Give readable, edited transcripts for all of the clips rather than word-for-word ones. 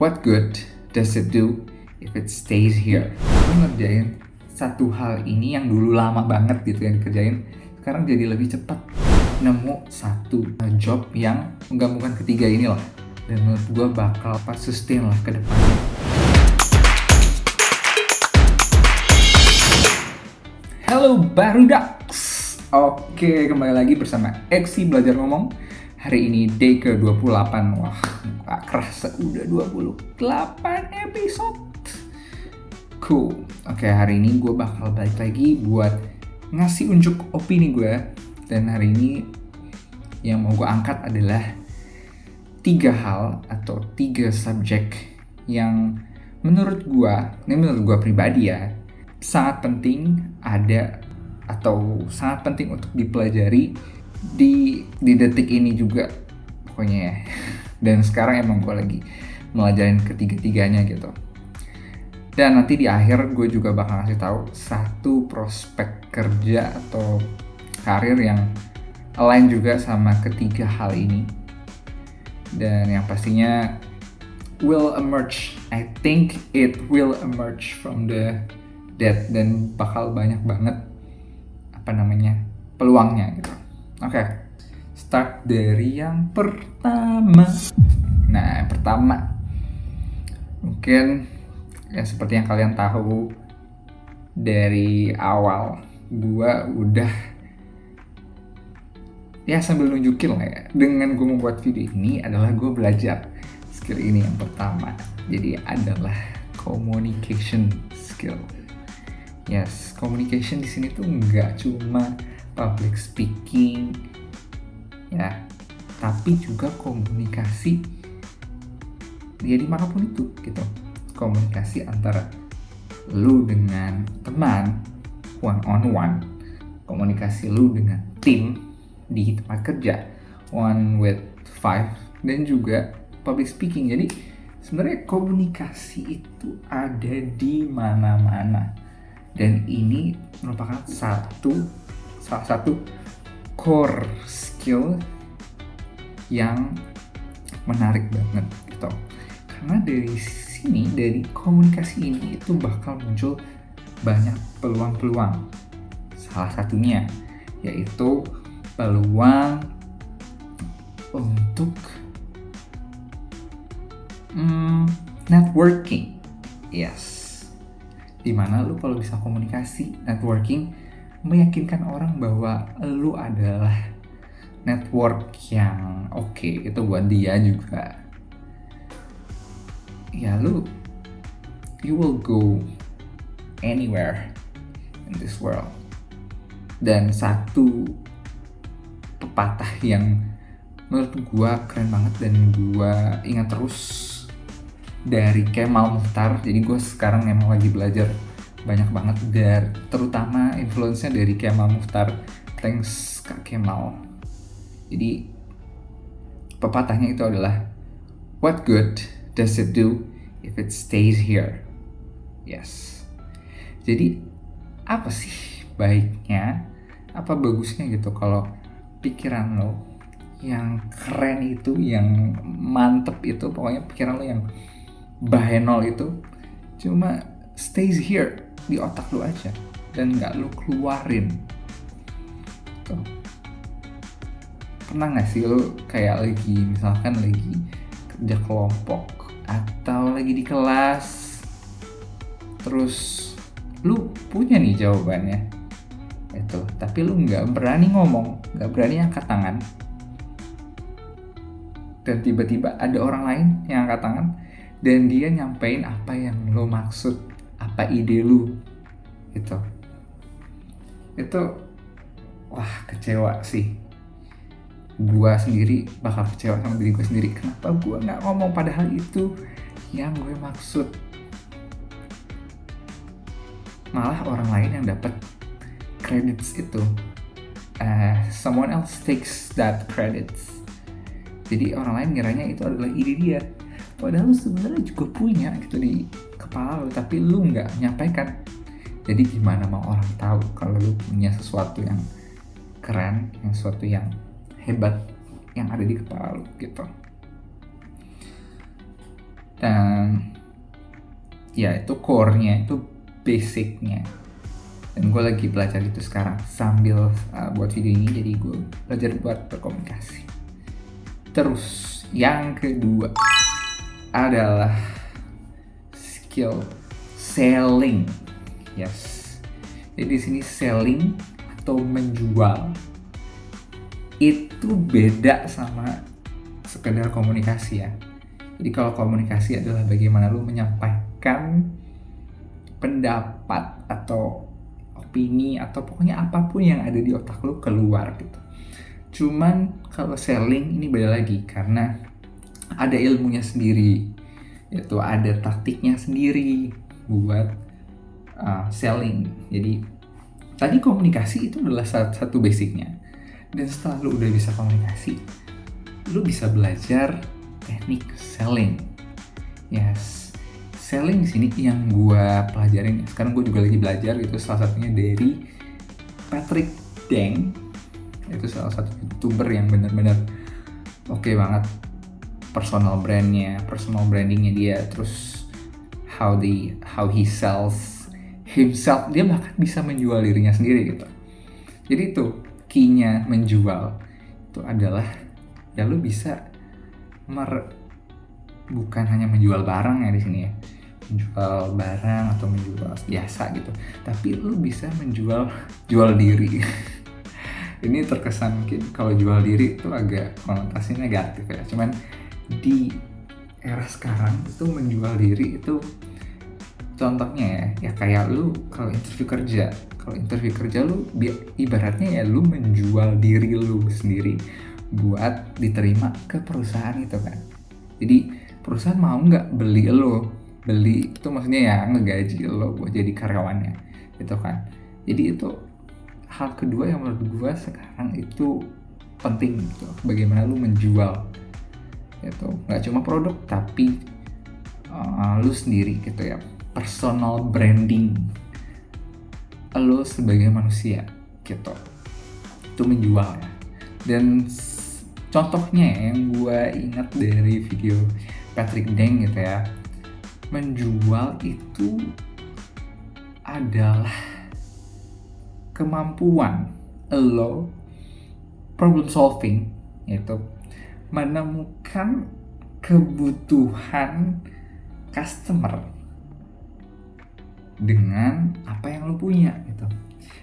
What good does it do if it stays here? Gue ngerjain satu hal ini yang dulu lama banget gitu yang dikerjain, sekarang jadi lebih cepat. Nemu satu job yang menggabungkan ketiga ini lah, dan menurut gue bakal sustain lah ke depannya. Halo Barudaks. Oke, kembali lagi bersama Eksi Belajar Ngomong. Hari ini day ke-28. Wah, gak kerasa udah 28 episode. Cool. Oke, hari ini gue bakal balik lagi buat ngasih unjuk opini gue. Dan hari ini yang mau gue angkat adalah 3 hal atau 3 subjek yang menurut gue pribadi ya, sangat penting ada atau sangat penting untuk dipelajari di detik ini juga pokoknya ya. Dan sekarang emang gue lagi melajarin ketiga-tiganya gitu. Dan nanti di akhir gue juga bakal ngasih tahu satu prospek kerja atau karir yang align juga sama ketiga hal ini. Dan yang pastinya will emerge. I think it will emerge from that, dan bakal banyak banget peluangnya gitu. Oke, start dari yang pertama. Nah, yang pertama mungkin ya seperti yang kalian tahu, dari awal gua udah ya sambil nunjukin lah ya, dengan gue membuat video ini adalah gue belajar skill ini yang pertama. Jadi adalah communication skill. Yes, communication di sini tuh nggak cuma public speaking ya, tapi juga komunikasi ya dimanapun itu gitu. Komunikasi antara lu dengan teman one on one, komunikasi lu dengan tim di tempat kerja one with five, dan juga public speaking. Jadi sebenarnya komunikasi itu ada di mana-mana, dan ini merupakan salah satu core skill yang menarik banget gitu. Karena dari komunikasi ini itu bakal muncul banyak peluang-peluang. Salah satunya yaitu peluang untuk networking. Yes. Dimana lu kalau bisa komunikasi, networking, meyakinkan orang bahwa lu adalah network yang oke, itu buat dia juga. Ya you will go anywhere in this world. Dan satu pepatah yang menurut gua keren banget dan gua ingat terus dari Kemal Mukhtar. Jadi gue sekarang emang lagi belajar banyak banget terutama influence-nya dari Kemal Mukhtar. Thanks Kak Kemal. Jadi pepatahnya itu adalah, what good does it do if it stays here? Yes. Jadi apa sih baiknya, apa bagusnya gitu kalau pikiran lo yang keren itu, yang mantep itu, pokoknya pikiran lo yang bahenol itu cuma stays here di otak lu aja dan nggak lu keluarin tuh. Pernah nggak sih lu kayak misalkan lagi kerja kelompok atau lagi di kelas, terus lu punya nih jawabannya itu, tapi lu nggak berani ngomong, nggak berani angkat tangan, dan tiba-tiba ada orang lain yang angkat tangan dan dia nyampein apa yang lo maksud, apa ide lu gitu. Itu wah, kecewa sih. Gua sendiri bakal kecewa sama diri gue sendiri. Kenapa gua nggak ngomong padahal itu yang gue maksud? Malah orang lain yang dapat credits itu. Someone else takes that credits. Jadi orang lain ngiranya itu adalah ide dia, padahal lu sebenarnya juga punya gitu di kepala lu, tapi lu nggak nyampaikan. Jadi gimana mau orang tahu kalau lu punya sesuatu yang keren, yang sesuatu yang hebat yang ada di kepala lu gitu. Dan ya itu core-nya, itu basic-nya. Dan gue lagi belajar itu sekarang sambil buat video ini, jadi gue belajar buat berkomunikasi. Terus yang kedua adalah skill selling. Yes. Jadi di sini selling atau menjual itu beda sama sekedar komunikasi ya. Jadi kalau komunikasi adalah bagaimana lu menyampaikan pendapat atau opini atau pokoknya apapun yang ada di otak lu keluar gitu. Cuman kalau selling ini beda lagi karena ada ilmunya sendiri, yaitu ada taktiknya sendiri buat selling. Jadi tadi komunikasi itu adalah satu basicnya, dan setelah lu udah bisa komunikasi, lu bisa belajar teknik selling. Yes, selling di sini yang gue pelajarin sekarang, gue juga lagi belajar gitu, salah satunya dari Patrick Deng. Itu salah satu YouTuber yang benar-benar oke banget personal brandingnya dia, terus how he sells himself, dia bahkan bisa menjual dirinya sendiri gitu. Jadi itu key-nya menjual itu adalah ya lu bisa bukan hanya menjual barang ya di sini ya, menjual barang atau menjual jasa gitu, tapi lu bisa jual diri. Ini terkesan mungkin kalau jual diri itu agak konotasi negatif ya, cuman di era sekarang itu menjual diri itu contohnya ya kayak lu kalau interview kerja lu ibaratnya ya lu menjual diri lu sendiri buat diterima ke perusahaan itu kan. Jadi perusahaan mau nggak beli itu maksudnya ya ngegaji lo buat jadi karyawannya gitu kan. Jadi itu hal kedua yang menurut gue sekarang itu penting gitu, bagaimana lu menjual itu, nggak cuma produk tapi lu sendiri gitu ya, personal branding lu sebagai manusia gitu, itu menjual ya. Dan contohnya yang gue ingat dari video Patrick Deng gitu ya, menjual itu adalah kemampuan lo problem solving, yaitu menemukan kebutuhan customer dengan apa yang lo punya gitu.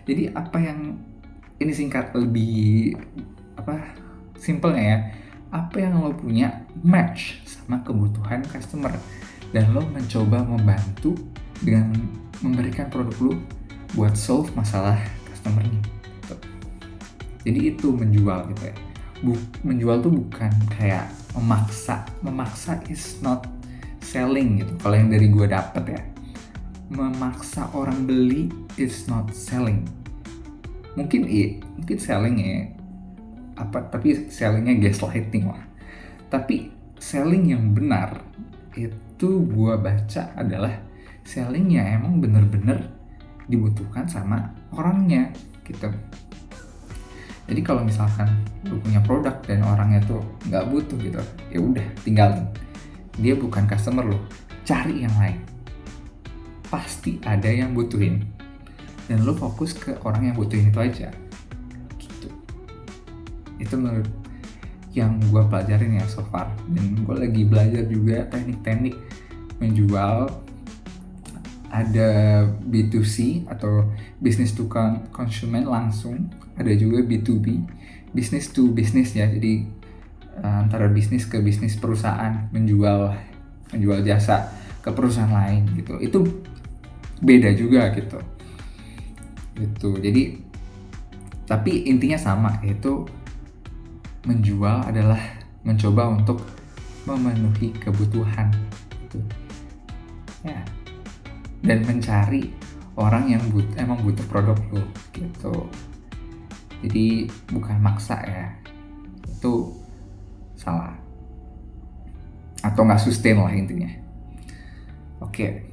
Jadi apa yang ini singkat lebih simpelnya ya, apa yang lo punya match sama kebutuhan customer dan lo mencoba membantu dengan memberikan produk lo buat solve masalah customernya gitu. Jadi itu menjual gitu ya. Menjual tuh bukan kayak memaksa is not selling gitu. Kalau yang dari gue dapet ya, memaksa orang beli is not selling. Mungkin selling ya tapi sellingnya gaslighting lah. Tapi selling yang benar itu gue baca adalah selling yang emang bener-bener dibutuhkan sama orangnya gitu. Jadi kalau misalkan lu punya produk dan orangnya tuh nggak butuh gitu, ya udah tinggalin. Dia bukan customer lo, cari yang lain. Pasti ada yang butuhin dan lu fokus ke orang yang butuhin itu aja gitu. Itu menurut yang gue pelajarin ya so far, dan gue lagi belajar juga teknik-teknik menjual. Ada B2C atau business to consumer langsung, ada juga B2B, business to business ya, jadi antara bisnis ke bisnis, perusahaan menjual jasa ke perusahaan lain gitu. Itu beda juga gitu. Jadi tapi intinya sama, yaitu menjual adalah mencoba untuk memenuhi kebutuhan gitu. Ya. Dan mencari orang yang emang butuh produk lo gitu. Jadi bukan maksa ya, itu salah atau nggak sustain lah intinya. Oke.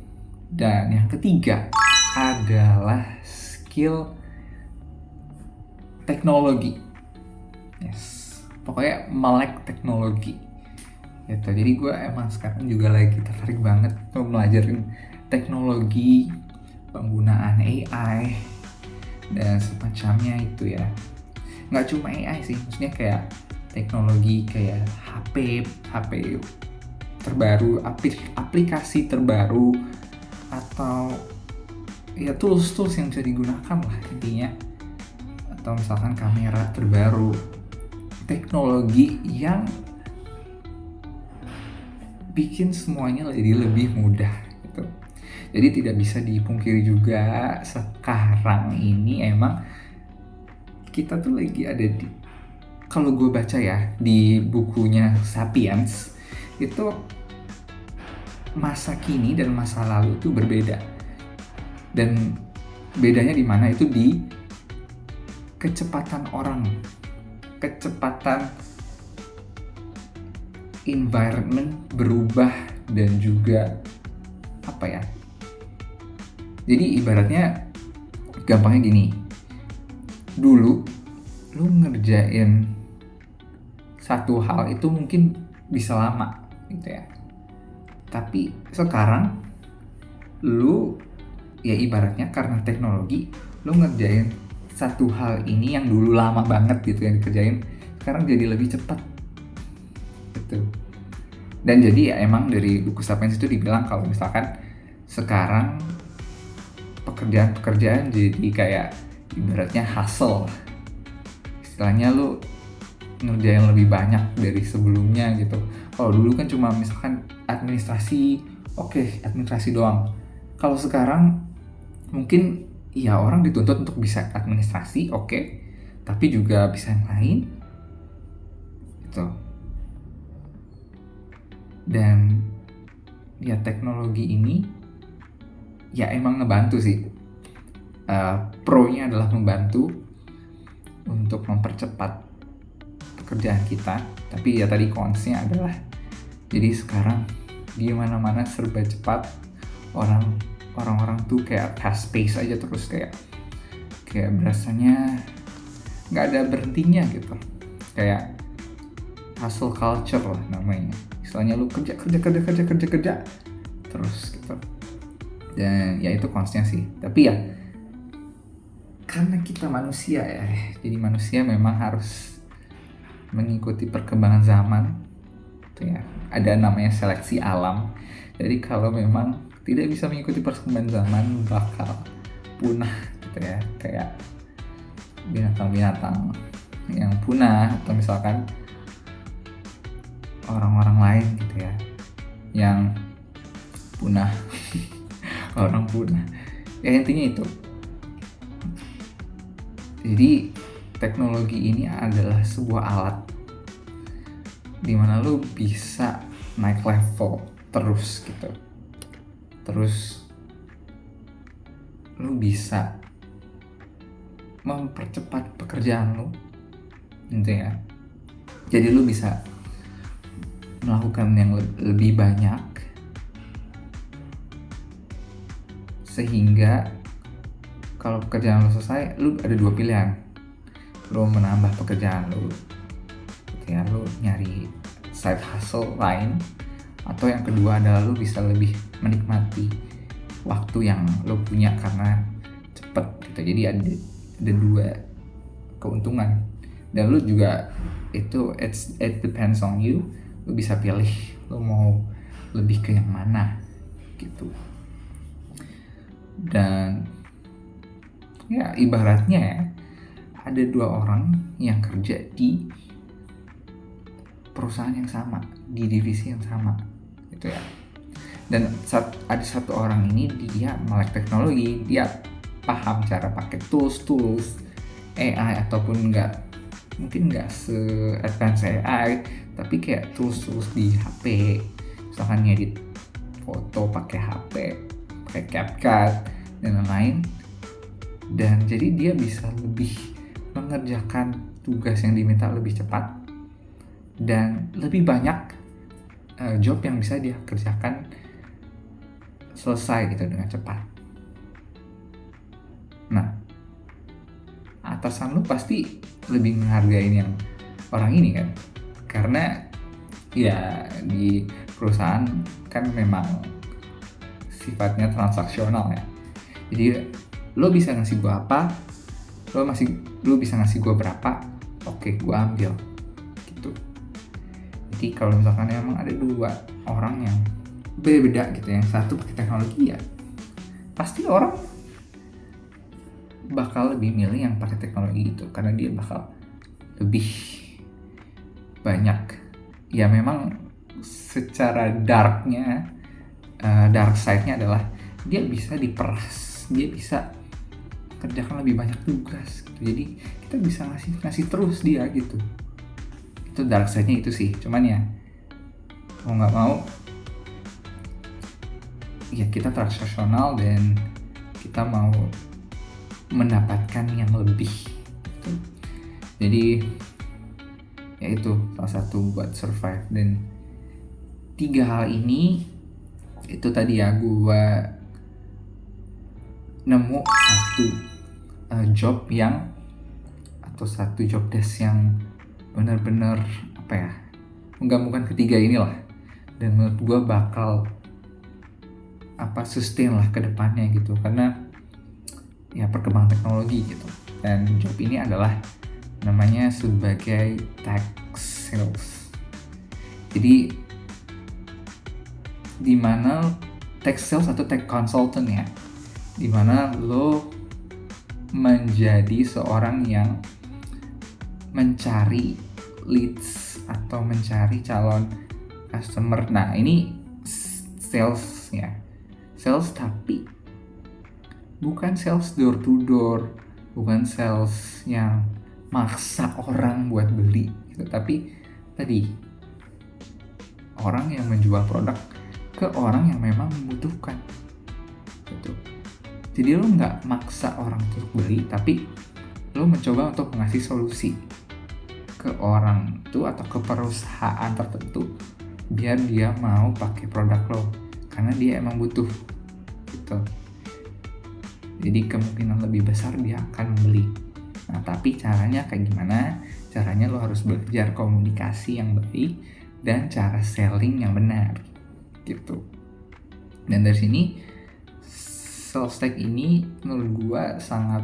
Dan yang ketiga adalah skill teknologi. Yes, pokoknya melek teknologi gitu. Jadi gue emang sekarang juga lagi tertarik banget tuh teknologi, penggunaan AI dan semacamnya itu ya. Nggak cuma AI sih, maksudnya kayak teknologi kayak HP terbaru, aplikasi terbaru, atau ya tools yang bisa digunakan lah intinya, atau misalkan kamera terbaru, teknologi yang bikin semuanya jadi lebih mudah gitu. Jadi tidak bisa dipungkiri juga sekarang ini emang kita tuh lagi ada di, kalau gue baca ya di bukunya Sapiens, itu masa kini dan masa lalu itu berbeda. Dan bedanya di mana itu di kecepatan orang, kecepatan environment berubah, dan juga apa ya, jadi ibaratnya gampangnya gini, dulu lu ngerjain satu hal itu mungkin bisa lama gitu ya, tapi sekarang lu ya ibaratnya karena teknologi, lu ngerjain satu hal ini yang dulu lama banget gitu yang dikerjain, sekarang jadi lebih cepat gitu. Dan jadi ya emang dari buku Sapiens itu dibilang kalau misalkan sekarang pekerjaan jadi kayak ibaratnya hustle, istilahnya lu ngerjain lebih banyak dari sebelumnya gitu. Kalau dulu kan cuma misalkan administrasi, oke, administrasi doang. Kalau sekarang mungkin ya orang dituntut untuk bisa administrasi, oke, tapi juga bisa yang lain gitu. Dan ya teknologi ini ya emang ngebantu sih. Pro-nya adalah membantu untuk mempercepat pekerjaan kita, tapi ya tadi cons-nya adalah jadi sekarang di mana-mana serba cepat, orang-orang tuh kayak fast pace aja terus, kayak berasanya nggak ada berhentinya gitu, kayak hustle culture lah namanya, istilahnya lu kerja terus gitu. Dan ya itu cons-nya sih, tapi ya karena kita manusia ya, jadi manusia memang harus mengikuti perkembangan zaman gitu ya, ada namanya seleksi alam. Jadi kalau memang tidak bisa mengikuti perkembangan zaman, bakal punah gitu ya, kayak binatang-binatang yang punah, atau misalkan orang-orang lain gitu ya yang punah. Orang punah ya, intinya itu. Jadi teknologi ini adalah sebuah alat dimana lu bisa naik level terus gitu, terus lu bisa mempercepat pekerjaan lu gitu ya. Jadi lu bisa melakukan yang lebih banyak, sehingga kalau pekerjaan lu selesai, lu ada dua pilihan, lu menambah pekerjaan lu gitu ya, lu nyari side hustle lain, atau yang kedua adalah lu bisa lebih menikmati waktu yang lu punya karena cepet gitu. Jadi ada dua keuntungan, dan lu juga itu it depends on you, lu bisa pilih lu mau lebih ke yang mana gitu. Dan ya ibaratnya ya, ada dua orang yang kerja di perusahaan yang sama, di divisi yang sama gitu ya. Dan ada satu orang ini, dia melek teknologi, dia paham cara pakai tools AI, ataupun mungkin nggak se-advance AI, tapi kayak tools di HP, misalkan ngedit foto pakai HP, pakai CapCut dan lain-lain. Dan jadi dia bisa lebih mengerjakan tugas yang diminta lebih cepat, dan lebih banyak job yang bisa dia kerjakan selesai gitu dengan cepat. Nah, atasan lu pasti lebih menghargain yang orang ini kan, karena ya di perusahaan kan memang sifatnya transaksional ya. Jadi lo bisa ngasih gue apa, lo bisa ngasih gue berapa, oke gue ambil gitu. Jadi kalau misalkan emang ada dua orang yang beda gitu, yang satu pakai teknologi ya pasti orang bakal lebih milih yang pakai teknologi itu karena dia bakal lebih banyak ya. Memang secara dark side-nya adalah dia bisa diperas, dia bisa kerjakan lebih banyak tugas gitu. Jadi kita bisa ngasih terus dia gitu. Itu dark side-nya itu sih. Cuman ya mau nggak mau ya kita transaksional dan kita mau mendapatkan yang lebih gitu. Jadi ya itu salah satu buat survive. Dan 3 hal ini itu tadi ya, gue nemu satu job yang atau satu job desk yang benar-benar apa ya, menggabungkan ketiga inilah, dan menurut gue bakal sustain lah ke depannya gitu karena ya perkembangan teknologi gitu. Dan job ini adalah namanya sebagai tech sales. Jadi dimana tech sales atau tech consultant ya, dimana lo menjadi seorang yang mencari leads atau mencari calon customer. Nah ini sales ya, sales tapi bukan sales door to door, bukan sales yang maksa orang buat beli gitu, tapi tadi orang yang menjual produk ke orang yang memang membutuhkan gitu. Jadi lo nggak maksa orang untuk beli, tapi lo mencoba untuk mengasih solusi ke orang itu atau ke perusahaan tertentu biar dia mau pakai produk lo karena dia emang butuh gitu. Jadi kemungkinan lebih besar dia akan membeli. Nah tapi caranya kayak gimana? Caranya lo harus belajar komunikasi yang baik dan cara selling yang benar gitu. Dan dari sini sales tech ini menurut gua sangat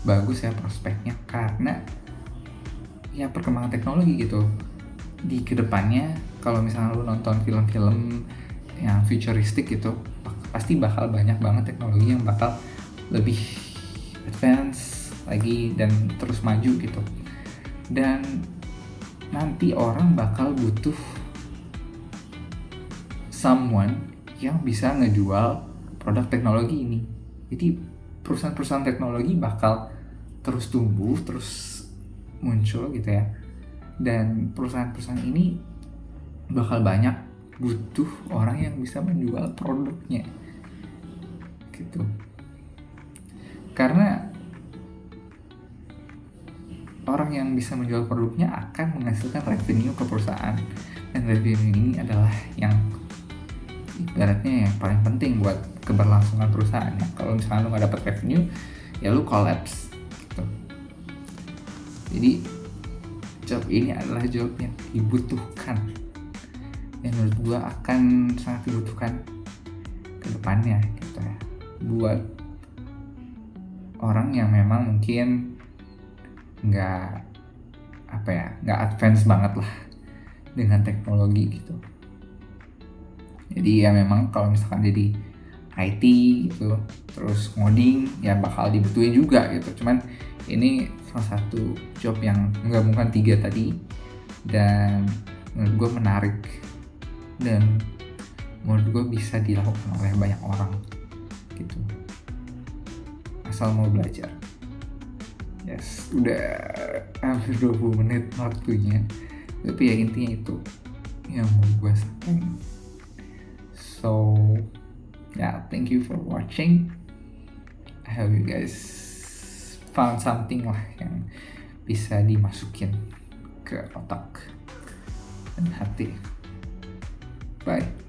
bagus ya prospeknya, karena ya perkembangan teknologi gitu. Di kedepannya kalau misalnya lu nonton film-film yang futuristik gitu, pasti bakal banyak banget teknologi yang bakal lebih advance lagi dan terus maju gitu. Dan nanti orang bakal butuh someone yang bisa ngejual produk teknologi ini. Jadi perusahaan-perusahaan teknologi bakal terus tumbuh, terus muncul gitu ya. Dan perusahaan-perusahaan ini bakal banyak butuh orang yang bisa menjual produknya gitu. Karena orang yang bisa menjual produknya akan menghasilkan revenue ke perusahaan, dan revenue ini adalah yang ibaratnya yang paling penting buat keberlangsungan perusahaan ya. Kalau misalnya lu nggak dapat revenue ya lu collapse gitu. Jadi job ini adalah job yang dibutuhkan, yang menurut gua akan sangat dibutuhkan ke depannya gitu ya, buat orang yang memang mungkin nggak advance banget lah dengan teknologi gitu. Jadi ya memang kalau misalkan jadi IT gitu terus ngoding ya bakal dibutuhin juga gitu. Cuman ini salah satu job yang menggabungkan 3 tadi, dan menurut gue menarik dan menurut gue bisa dilakukan oleh banyak orang gitu, asal mau belajar. Yes, udah hampir 20 menit waktunya, tapi ya intinya itu yang mau gue sampaikan. So yeah, thank you for watching. I hope you guys found something lah yang bisa dimasukin ke otak dan hati. Bye.